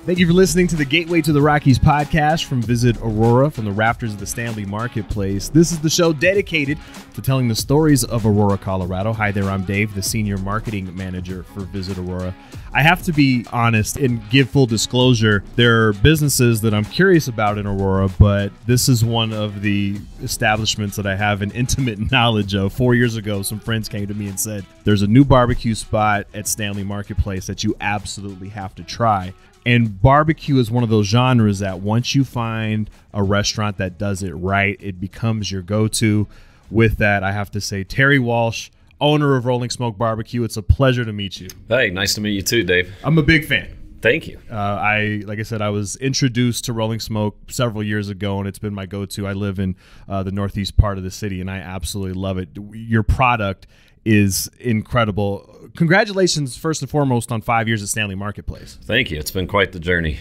Thank you for listening to the Gateway to the Rockies podcast from Visit Aurora from the rafters of the Stanley Marketplace. This is the show dedicated to telling the stories of Aurora, Colorado. Hi there, I'm Dave, the Senior Marketing Manager for Visit Aurora. I have to be honest and give full disclosure. There are businesses that I'm curious about in Aurora, but this is one of the establishments that I have an intimate knowledge of. 4 years ago, some friends came to me and said, there's a new barbecue spot at Stanley Marketplace that you absolutely have to try. And barbecue is one of those genres that once you find a restaurant that does it right, it becomes your go-to. With that, I have to say, Terry Walsh, owner of Rolling Smoke BBQ, it's a pleasure to meet you. Hey, nice to meet you too, Dave. I'm a big fan. Thank you. Like I said, I was introduced to Rolling Smoke several years ago, and it's been my go-to. I live in the northeast part of the city, and I absolutely love it. Your product is incredible. Congratulations, first and foremost, on 5 years at Stanley Marketplace. Thank you. It's been quite the journey.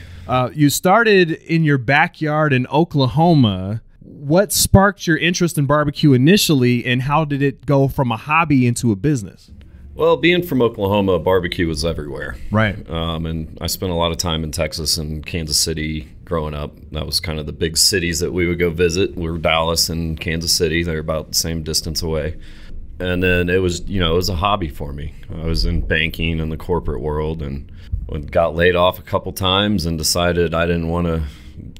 You started in your backyard in Oklahoma. What sparked your interest in barbecue initially, and how did it go from a hobby into a business? Well, being from Oklahoma, barbecue was everywhere. Right. And I spent a lot of time in Texas and Kansas City growing up. That was kind of the big cities that we would go visit. We were Dallas and Kansas City. They're about the same distance away. And then it was a hobby for me. I was in banking in the corporate world and got laid off a couple times and decided I didn't want to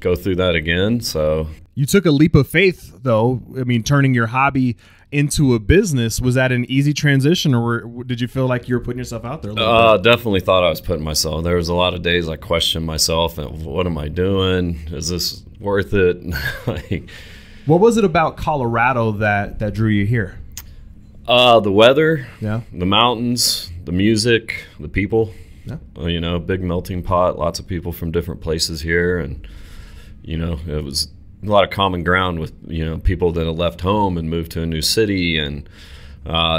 go through that again. So you took a leap of faith, though. I mean, turning your hobby into a business, was that an easy transition, or did you feel like you were putting yourself out there a little bit? Definitely thought I was putting myself. There was a lot of days I questioned myself. What am I doing? Is this worth it? What was it about Colorado that drew you here? The weather, yeah, the mountains, the music, the people. Yeah. Big melting pot, lots of people from different places here, and it was a lot of common ground with people that have left home and moved to a new city, and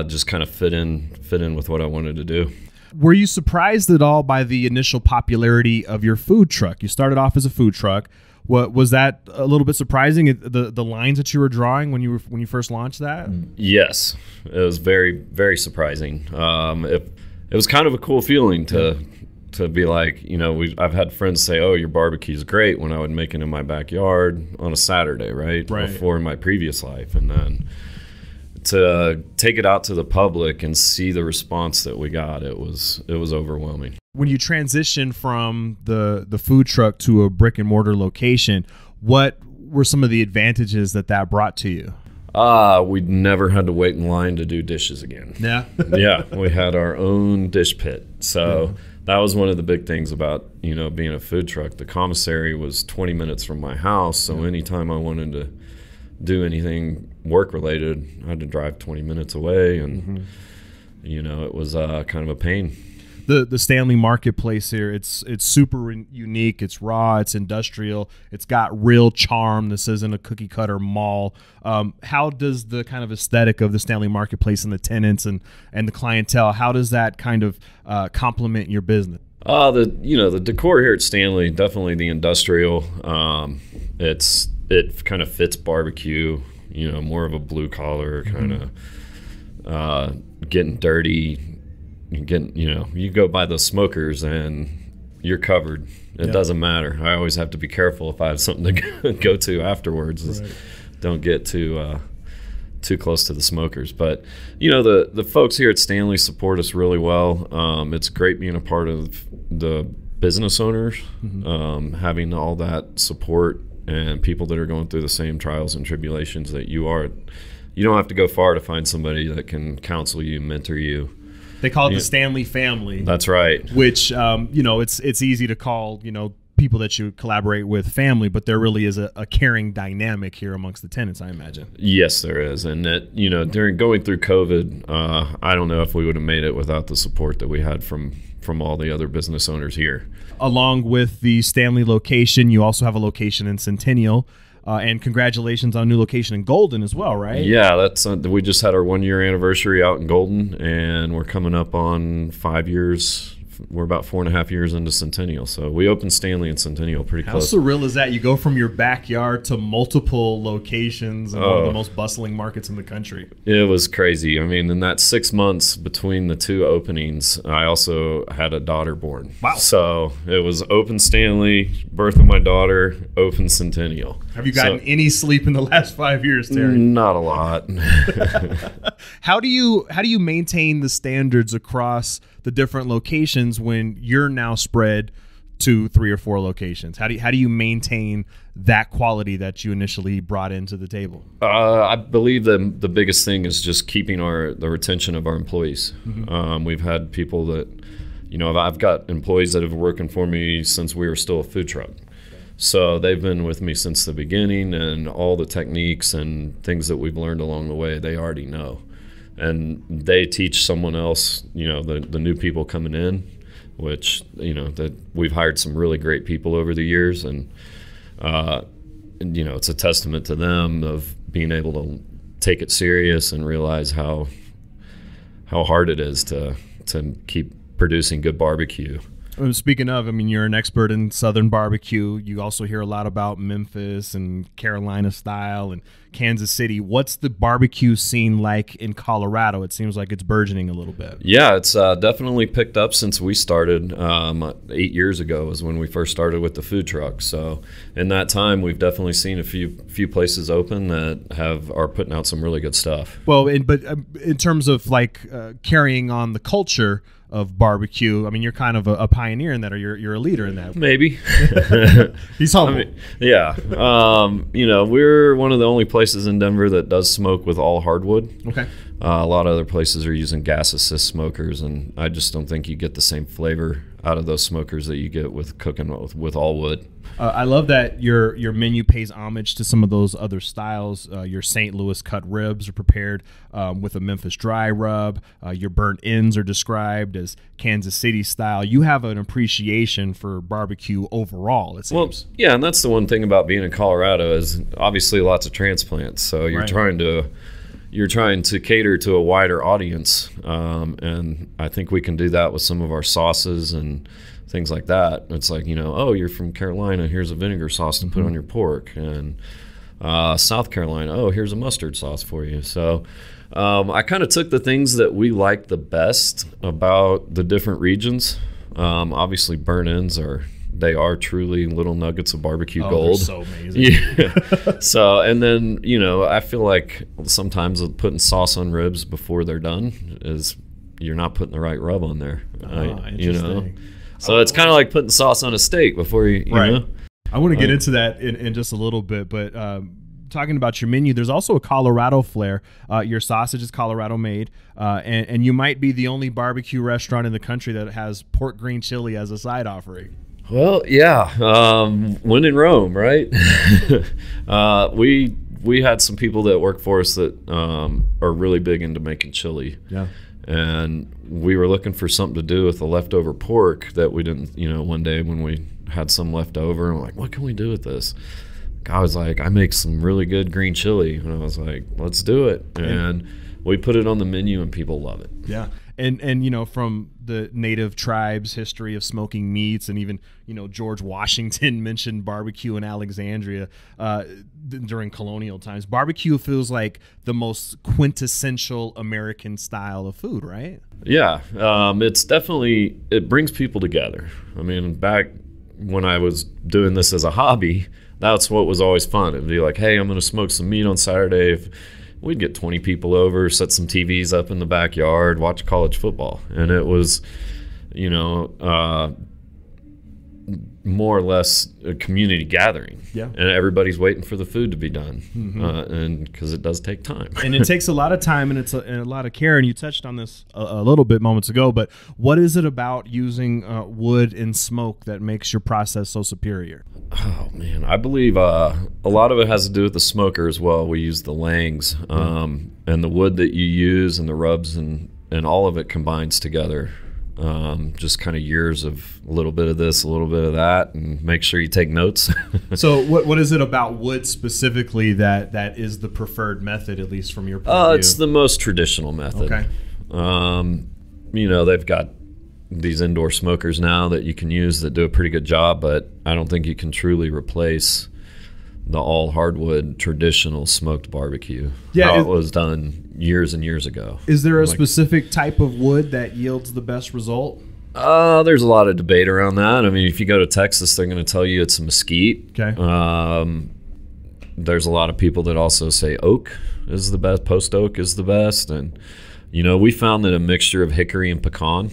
just kind of fit in with what I wanted to do. Were you surprised at all by the initial popularity of your food truck? You started off as a food truck. What was that a little bit surprising? The lines that you were drawing when you first launched that? Yes, it was very, very surprising. It was kind of a cool feeling to be like, I've had friends say, "Oh, your barbecue is great," when I would make it in my backyard on a Saturday, right? Before in my previous life, and then to take it out to the public and see the response that we got, it was overwhelming. When you transition from the food truck to a brick and mortar location, what were some of the advantages that brought to you? We'd never had to wait in line to do dishes again. Yeah. Yeah, we had our own dish pit. So that was one of the big things about, being a food truck. The commissary was 20 minutes from my house, so anytime I wanted to do anything work related, I had to drive 20 minutes away, and it was kind of a pain. The Stanley Marketplace here, it's super unique. It's raw. It's industrial. It's got real charm. This isn't a cookie cutter mall. How does the kind of aesthetic of the Stanley Marketplace and the tenants and the clientele, how does that kind of complement your business? The decor here at Stanley, definitely the industrial. It kind of fits barbecue. More of a blue collar kind of getting dirty. You go by those smokers and you're covered. It doesn't matter. I always have to be careful if I have something to go to afterwards. Right. Don't get too close to the smokers. But the folks here at Stanley support us really well. It's great being a part of the business owners, having all that support and people that are going through the same trials and tribulations that you are. You don't have to go far to find somebody that can counsel you, mentor you. They call it the Stanley family. That's right. Which, it's easy to call, people that you collaborate with family, but there really is a caring dynamic here amongst the tenants, I imagine. Yes, there is. And that, during going through COVID, I don't know if we would have made it without the support that we had from all the other business owners here. Along with the Stanley location, you also have a location in Centennial. And congratulations on a new location in Golden as well, right? Yeah, we just had our 1 year anniversary out in Golden, and we're coming up on 5 years we're about 4.5 years into Centennial. So we opened Stanley and Centennial pretty How close. surreal is that? You go from your backyard to multiple locations in one of the most bustling markets in the country. It was crazy. I mean, in that 6 months between the two openings, I also had a daughter born. Wow. So it was open Stanley, birth of my daughter, open Centennial. Have you gotten any sleep in the last 5 years, Terry? Not a lot. How do you maintain the standards across the different locations when you're now spread to 3 or 4 locations? How do you maintain that quality that you initially brought into the table? I believe the biggest thing is just keeping the retention of our employees. We've had people that, I've got employees that have been working for me since we were still a food truck. So they've been with me since the beginning, and all the techniques and things that we've learned along the way, they already know. And they teach someone else, the new people coming in, which, that we've hired some really great people over the years. And it's a testament to them of being able to take it serious and realize how hard it is to keep producing good barbecue. Speaking of, you're an expert in Southern barbecue. You also hear a lot about Memphis and Carolina style and Kansas City. What's the barbecue scene like in Colorado? It seems like it's burgeoning a little bit. Yeah, it's definitely picked up since we started. 8 years ago was when we first started with the food truck. So in that time, we've definitely seen a few places open that are putting out some really good stuff. Well, but in terms of carrying on the culture of barbecue, you're kind of a pioneer in that, or you're a leader in that. Maybe. He's humble. Yeah. We're one of the only places in Denver that does smoke with all hardwood. Okay. A lot of other places are using gas assist smokers, and I just don't think you get the same flavor out of those smokers that you get with cooking with all wood. I love that your menu pays homage to some of those other styles. Your St. Louis cut ribs are prepared with a Memphis dry rub. Your burnt ends are described as Kansas City style. You have an appreciation for barbecue overall, it seems. Well, yeah, and that's the one thing about being in Colorado is obviously lots of transplants. So you're trying to cater to a wider audience, and I think we can do that with some of our sauces and things like that. It's like, you're from Carolina, here's a vinegar sauce to put on your pork, and South Carolina, here's a mustard sauce for you. So I kind of took the things that we like the best about the different regions. Obviously, burnt ends are truly little nuggets of barbecue gold. They're so amazing. Yeah. So, and then, I feel like sometimes putting sauce on ribs before they're done is you're not putting the right rub on there. Interesting. So it's kind of like putting sauce on a steak before you know. I want to get into that in just a little bit, but talking about your menu, there's also a Colorado flair. Your sausage is Colorado made, and you might be the only barbecue restaurant in the country that has pork green chili as a side offering. Well, yeah. When in Rome, right? We had some people that work for us that are really big into making chili. Yeah. And we were looking for something to do with the leftover pork that we didn't, one day when we had some left over, and we're like, what can we do with this? Guy was like, I make some really good green chili. And I was like, let's do it. And we put it on the menu, and people love it. Yeah. And from the native tribes' history of smoking meats, and even George Washington mentioned barbecue in Alexandria during colonial times. Barbecue feels like the most quintessential American style of food, right? Yeah, it's definitely, it brings people together. Back when I was doing this as a hobby, that's what was always fun. It'd be like, hey, I'm going to smoke some meat on Saturday. We'd get 20 people over, set some TVs up in the backyard, watch college football. And it was, more or less a community gathering. Yeah. And everybody's waiting for the food to be done. And because it does take time. And it takes a lot of time, and it's a lot of care. And you touched on this a little bit moments ago, but what is it about using wood and smoke that makes your process so superior? Oh, man. I believe a lot of it has to do with the smoker as well. We use the langs, and the wood that you use and the rubs and all of it combines together. Just kind of years of a little bit of this, a little bit of that, and make sure you take notes. So what is it about wood specifically that is the preferred method, at least from your point of view? It's the most traditional method. Okay. They've got these indoor smokers now that you can use that do a pretty good job, but I don't think you can truly replace the all hardwood traditional smoked barbecue. How it was done years and years ago. Is there a specific type of wood that yields the best result? There's a lot of debate around that. I mean, if you go to Texas, they're going to tell you it's a mesquite. Okay. There's a lot of people that also say oak is the best, post oak is the best. And, we found that a mixture of hickory and pecan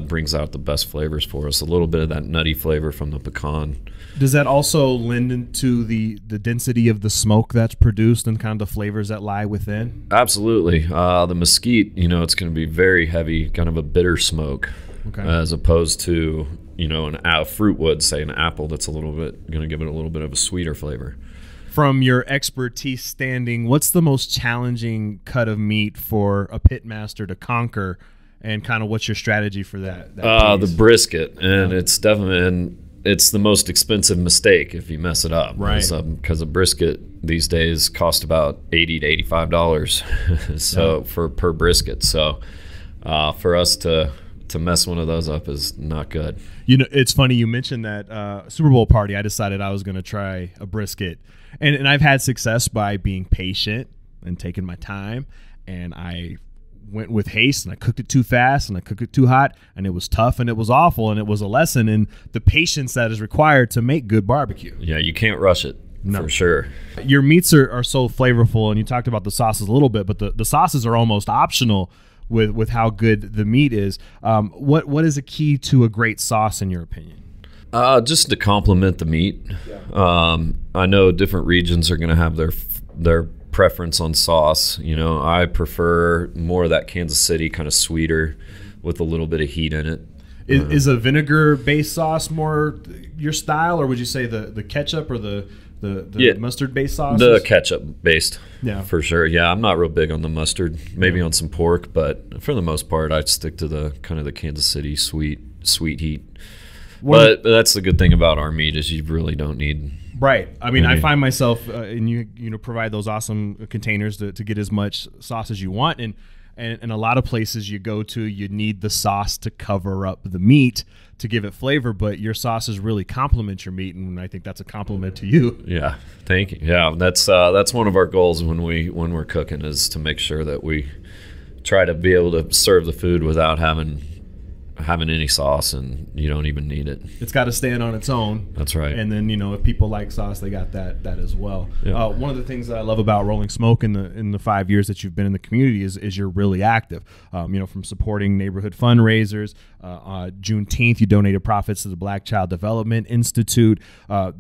brings out the best flavors for us. A little bit of that nutty flavor from the pecan. Does that also lend into the density of the smoke that's produced and kind of the flavors that lie within? Absolutely. The mesquite, it's going to be very heavy, kind of a bitter smoke, as opposed to, a fruit wood, say an apple, that's a little bit going to give it a little bit of a sweeter flavor. From your expertise standing, what's the most challenging cut of meat for a pit master to conquer, and kind of what's your strategy for that the brisket, and it's definitely, and it's the most expensive mistake if you mess it up, right? Because a brisket these days cost about $80 to $85 so for per brisket. So for us to mess one of those up is not good. It's funny you mentioned that Super Bowl party. I decided I was going to try a brisket, and I've had success by being patient and taking my time, and I went with haste, and I cooked it too fast, and I cooked it too hot, and it was tough, and it was awful, and it was a lesson in the patience that is required to make good barbecue. Yeah, you can't rush it, for sure. Your meats are so flavorful, and you talked about the sauces a little bit, but the sauces are almost optional with how good the meat is. What is a key to a great sauce in your opinion? Just to complement the meat. I know different regions are going to have their preference on sauce. I prefer more of that Kansas City kind of sweeter with a little bit of heat in it. Is a vinegar-based sauce more your style, or would you say the ketchup or the mustard-based sauce? The ketchup-based, for sure. Yeah, I'm not real big on the mustard. Maybe on some pork, but for the most part, I'd stick to the kind of the Kansas City sweet heat. But that's the good thing about our meat is you really don't need. Right. I mean, I find myself, and you provide those awesome containers to get as much sauce as you want, and a lot of places you go to, you need the sauce to cover up the meat to give it flavor, but your sauces really complement your meat, and I think that's a compliment to you. Yeah, thank you. Yeah, that's one of our goals when we're cooking is to make sure that we try to be able to serve the food without having any sauce, and you don't even need it. It's got to stand on its own. That's right. And then if people like sauce, they got that as well. Yeah. One of the things that I love about Rolling Smoke in the 5 years that you've been in the community is you're really active. From supporting neighborhood fundraisers. Juneteenth, you donated profits to the Black Child Development Institute.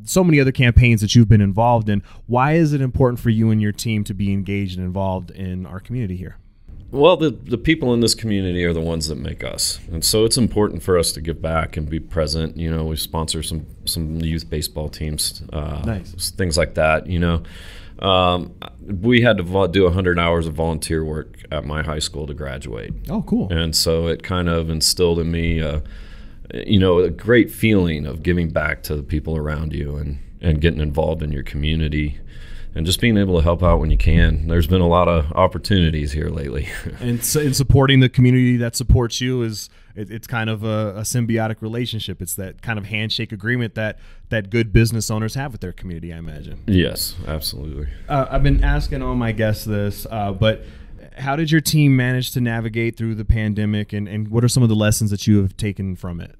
So many other campaigns that you've been involved in. Why is it important for you and your team to be engaged and involved in our community here? Well, the people in this community are the ones that make us, and so it's important for us to give back and be present. We sponsor some youth baseball teams, nice. Things like that. We had to do 100 hours of volunteer work at my high school to graduate. Oh, cool! And so it kind of instilled in me, a great feeling of giving back to the people around you and getting involved in your community. And just being able to help out when you can. There's been a lot of opportunities here lately. And so in supporting the community that supports you it's kind of a symbiotic relationship. It's that kind of handshake agreement that good business owners have with their community, I imagine. Yes, absolutely. I've been asking all my guests this, but how did your team manage to navigate through the pandemic, and what are some of the lessons that you have taken from it?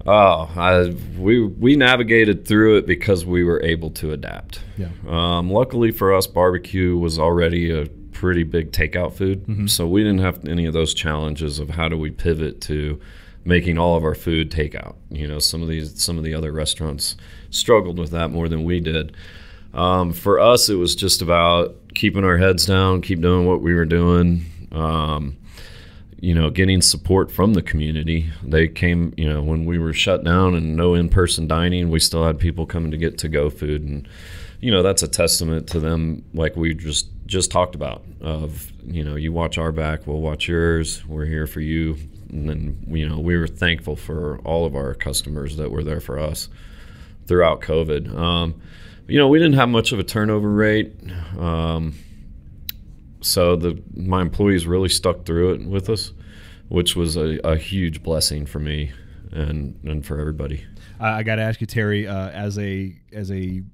We navigated through it because we were able to adapt. Yeah. Luckily for us, barbecue was already a pretty big takeout food, so we didn't have any of those challenges of how do we pivot to making all of our food takeout. Some of the other restaurants struggled with that more than we did. For us, it was just about keeping our heads down, keep doing what we were doing. Getting support from the community. They came, when we were shut down and no in-person dining, we still had people coming to get to-go food. And, that's a testament to them, like we just talked about, of, you watch our back, we'll watch yours, we're here for you. And then, we were thankful for all of our customers that were there for us throughout COVID. We didn't have much of a turnover rate. So my employees really stuck through it with us. which was a huge blessing for me and for everybody. I got to ask you, Terry, as a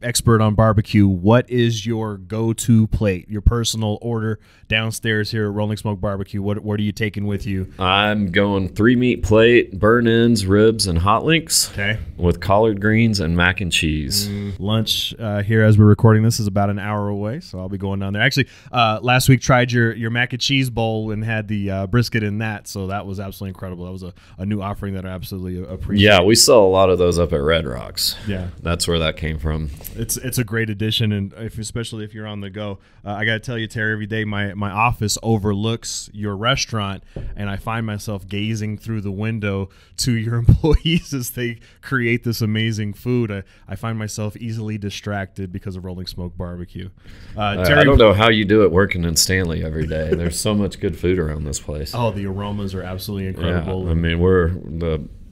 expert on barbecue, what is your go-to plate, your personal order downstairs here at Rolling Smoke Barbecue? What are you taking with you? I'm going 3-meat plate, burn-ins, ribs, and hot links. Okay. With collard greens and mac and cheese. Lunch here as we're recording this is about an hour away, so I'll be going down there. Actually, last week tried your mac and cheese bowl and had the brisket in that, so that was absolutely incredible. That was a new offering that I absolutely appreciate. Yeah, we sell a lot of those up at Red Rocks. Yeah. That's where that came from. It's a great addition, and especially if you're on the go. I got to tell you, Terry, every day my office overlooks your restaurant, and I find myself gazing through the window to your employees as they create this amazing food. I find myself easily distracted because of Rolling Smoke Barbecue. Terry, I don't know how you do it working in Stanley every day. There's so much good food around this place. Oh, the aromas are absolutely incredible. Yeah, I mean, we're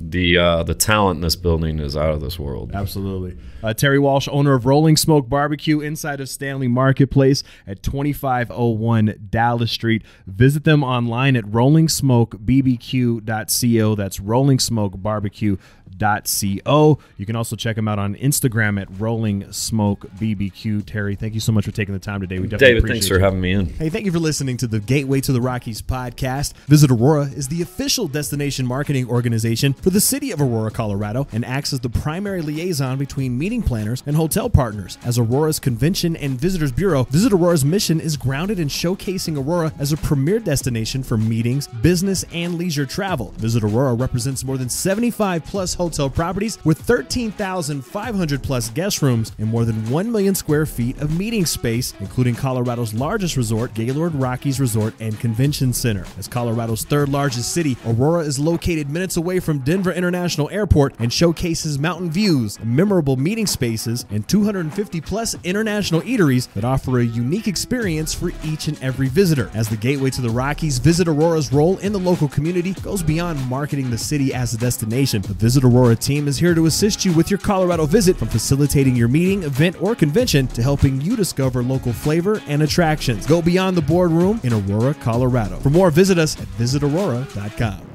the talent in this building is out of this world. Absolutely. Terry Walsh, owner of Rolling Smoke Barbecue inside of Stanley Marketplace at 2501 Dallas Street. Visit them online at rollingsmokebbq.co. That's rollingsmokebarbecue.co. You can also check them out on Instagram at Rolling Smoke BBQ. Terry, thank you so much for taking the time today. We definitely David, appreciate thanks for having me in. Hey, thank you for listening to the Gateway to the Rockies podcast. Visit Aurora is the official destination marketing organization for the city of Aurora, Colorado, and acts as the primary liaison between meeting planners and hotel partners. As Aurora's Convention and Visitors Bureau, Visit Aurora's mission is grounded in showcasing Aurora as a premier destination for meetings, business, and leisure travel. Visit Aurora represents more than 75 plus hotel properties with 13,500 plus guest rooms and more than 1 million square feet of meeting space, including Colorado's largest resort, Gaylord Rockies Resort and Convention Center. As Colorado's third largest city, Aurora is located minutes away from Denver International Airport and showcases mountain views, memorable meeting spaces, and 250 plus international eateries that offer a unique experience for each and every visitor. As the gateway to the Rockies, Visit Aurora's role in the local community goes beyond marketing the city as a destination. The Visit Aurora team is here to assist you with your Colorado visit, from facilitating your meeting, event, or convention to helping you discover local flavor and attractions. Go beyond the boardroom in Aurora, Colorado. For more, visit us at visitaurora.com.